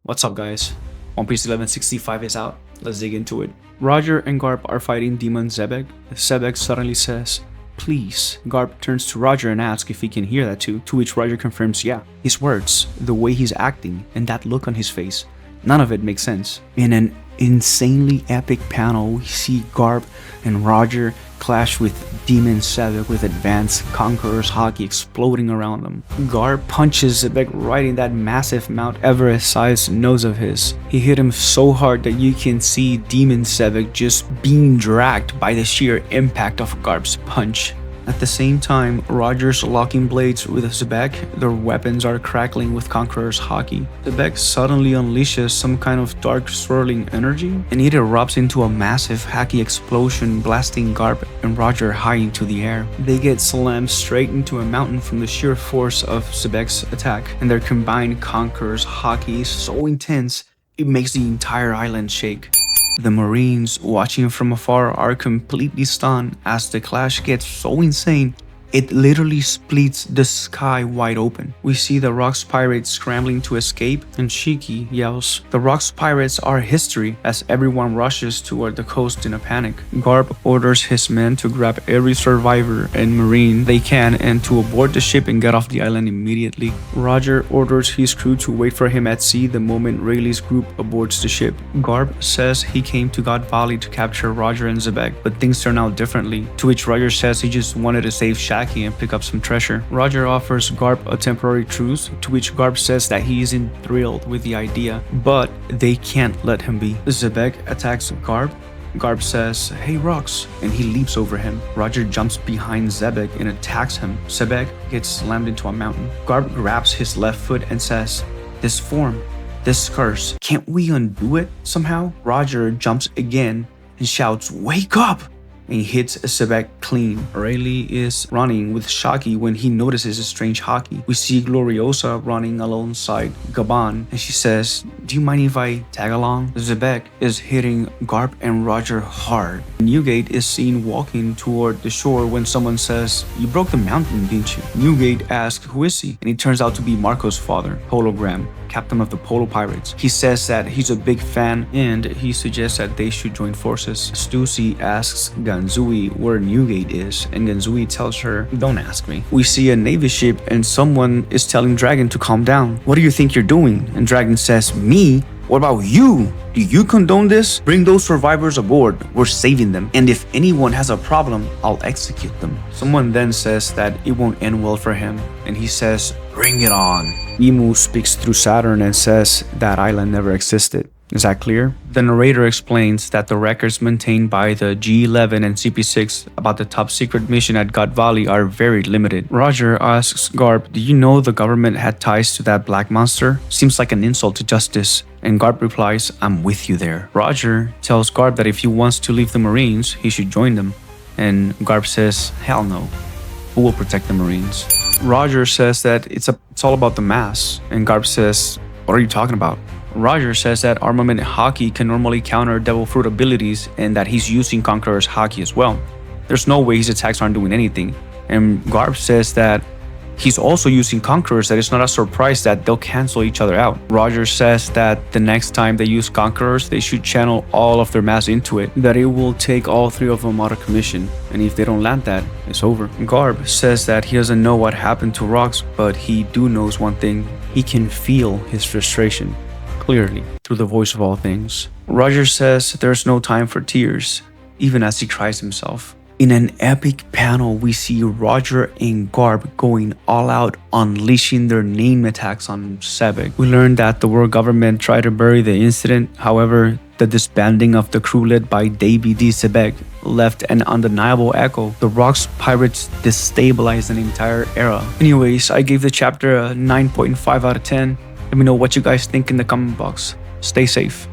What's up, guys? One Piece 1165 is out. Let's dig into it. Roger and Garp are fighting Demonic Xebec. Xebec suddenly says, "Please." Garp turns to Roger and asks if he can hear that too, to which Roger confirms yeah. His words, the way he's acting, and that look on his face, none of it makes sense. In an insanely epic panel, we see Garp and Roger clash with Demonic Xebec with advanced Conquerors Haki exploding around them. Garp punches Xebec right in that massive Mount Everest-sized nose of his. He hit him so hard that you can see Demonic Xebec just being dragged by the sheer impact of Garp's punch. At the same time, Roger's locking blades with Xebec. Their weapons are crackling with Conqueror's Haki. Xebec suddenly unleashes some kind of dark swirling energy, and it erupts into a massive Haki explosion, blasting Garp and Roger high into the air. They get slammed straight into a mountain from the sheer force of Xebec's attack, and their combined Conqueror's Haki is so intense, it makes the entire island shake. The Marines watching from afar are completely stunned as the clash gets so insane, it literally splits the sky wide open. We see the Rocks pirates scrambling to escape, and Shiki yells, "The Rocks pirates are history," as everyone rushes toward the coast in a panic. Garp orders his men to grab every survivor and Marine they can and to aboard the ship and get off the island immediately. Roger orders his crew to wait for him at sea the moment Rayleigh's group abords the ship. Garp says he came to God Valley to capture Roger and Xebec, but things turn out differently, to which Roger says he just wanted to save Shaki and pick up some treasure. Roger offers Garp a temporary truce, to which Garp says that he isn't thrilled with the idea, but they can't let him be. Xebec attacks Garp. Garp says, "Hey Rocks," and he leaps over him. Roger jumps behind Xebec and attacks him. Xebec gets slammed into a mountain. Garp grabs his left foot and says, "This form, this curse, can't we undo it somehow?" Roger jumps again and shouts, "Wake up!" and hits Xebec clean. Rayleigh is running with Shiki when he notices a strange Haki. We see Gloriosa running alongside Gaban, and she says, "Do you mind if I tag along?" Xebec is hitting Garp and Roger hard. Newgate is seen walking toward the shore when someone says, "You broke the mountain, didn't you?" Newgate asks, "Who is he?" And it turns out to be Marco's father, Hologram, captain of the Polo Pirates. He says that he's a big fan and he suggests that they should join forces. Stussy asks Ganzui where Newgate is, and Ganzui tells her, "Don't ask me." We see a navy ship and someone is telling Dragon to calm down. "What do you think you're doing?" And Dragon says, "Me? What about you? Do you condone this? Bring those survivors aboard. We're saving them. And if anyone has a problem, I'll execute them." Someone then says that it won't end well for him, and he says, "Bring it on." Imu speaks through Saturn and says that island never existed. Is that clear? The narrator explains that the records maintained by the G11 and CP6 about the top secret mission at God Valley are very limited. Roger asks Garp, "Do you know the government had ties to that black monster? Seems like an insult to justice." And Garp replies, "I'm with you there." Roger tells Garp that if he wants to leave the Marines, he should join them. And Garp says, "Hell no. Who will protect the Marines?" Roger says that it's all about the mass. And Garp says, "What are you talking about?" Roger says that Armament Haki can normally counter Devil Fruit abilities and that he's using Conqueror's Haki as well. There's no way his attacks aren't doing anything. And Garp says that he's also using Conquerors, that it's not a surprise that they'll cancel each other out. Roger says that the next time they use Conquerors, they should channel all of their mass into it, that it will take all three of them out of commission, and if they don't land that, it's over. Garp says that he doesn't know what happened to Rocks, but he knows one thing. He can feel his frustration clearly through the voice of all things. Roger says there's no time for tears, even as he cries himself. In an epic panel, we see Roger and Garp going all out, unleashing their name attacks on Xebec. We learn that the world government tried to bury the incident. However, the disbanding of the crew led by Davy D. Xebec left an undeniable echo. The Rocks pirates destabilized an entire era. Anyways, I gave the chapter a 9.5 out of 10. Let me know what you guys think in the comment box. Stay safe.